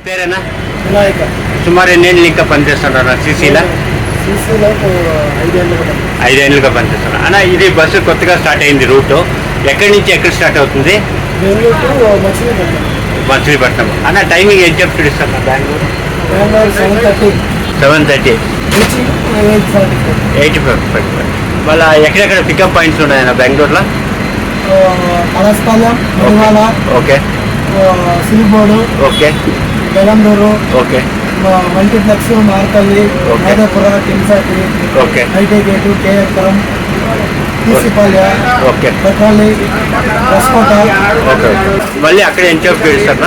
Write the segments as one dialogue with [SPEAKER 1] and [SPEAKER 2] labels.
[SPEAKER 1] పేరేనా?
[SPEAKER 2] వినాయక.
[SPEAKER 1] సుమారు ఎన్నేళ్ళు ఇంకా పనిచేస్తున్నారు సీసీలో?
[SPEAKER 2] సీసీలో 5 ఏళ్ళు.
[SPEAKER 1] 5 ఏళ్ళుగా పనిచేస్తున్నారు అన్న. ఇది బస్సు కొత్తగా స్టార్ట్ అయింది. రూటు ఎక్కడి నుంచి ఎక్కడ స్టార్ట్ అవుతుంది?
[SPEAKER 2] బెంగళూరు టు మచిలీపట్నం.
[SPEAKER 1] మచిలీపట్నం అన్న. టైమింగ్ ఏం చెప్తుంది సార్? బెంగళూరు
[SPEAKER 2] 7:30.
[SPEAKER 1] 7:30
[SPEAKER 2] రీచింగ్
[SPEAKER 1] 8:45. మళ్ళీ ఎక్కడెక్కడ పికప్ పాయింట్స్ ఉన్నాయన్న బెంగళూరులో?
[SPEAKER 2] కళాస్థలం, మణివాల,
[SPEAKER 1] okay,
[SPEAKER 2] Silk Board,
[SPEAKER 1] okay,
[SPEAKER 2] Bellandur,
[SPEAKER 1] okay,
[SPEAKER 2] multiplex, మార్కల్లి, మాదేపుర, కింసాటి,
[SPEAKER 1] ఓకే,
[SPEAKER 2] ఐటీ గేటు, కేఎఫ్ఎం, తీసిపల్లి,
[SPEAKER 1] ఓకే,
[SPEAKER 2] పెట్రోలి, రస్కోట.
[SPEAKER 1] ఓకే. మళ్ళీ అక్కడ ఎంత సేపు సార్?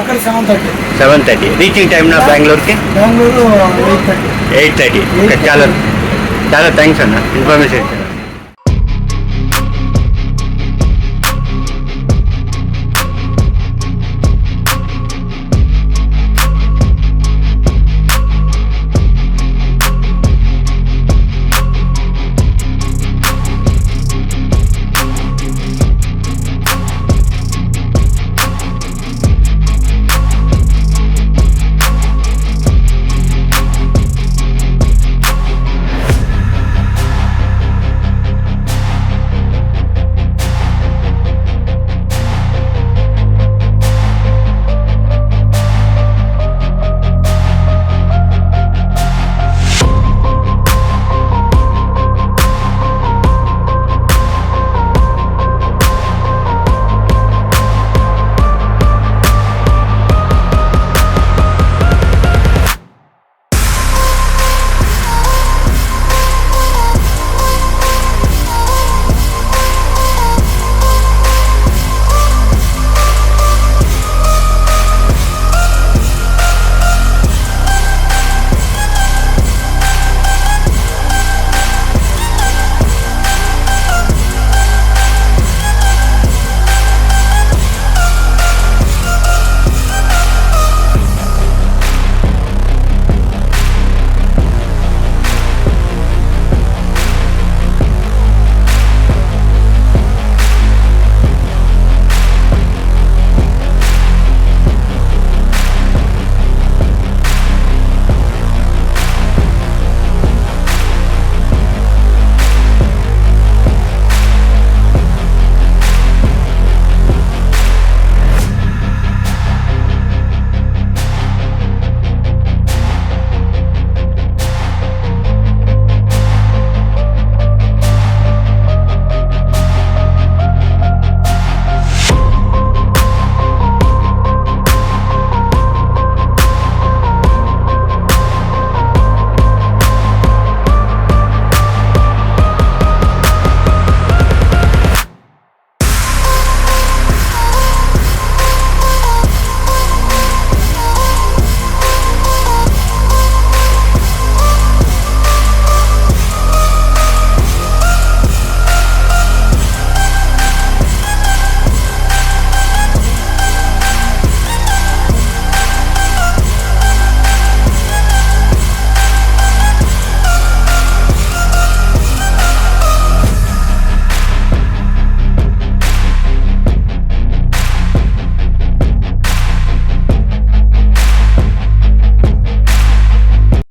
[SPEAKER 2] అక్కడ 7:30.
[SPEAKER 1] 7:30 రీచింగ్ టైం నా బెంగళూరుకి?
[SPEAKER 2] బెంగళూరు 8:30.
[SPEAKER 1] 8:30. ఓకే, చాలా చాలా థ్యాంక్స్ అన్న ఇన్ఫర్మేషన్.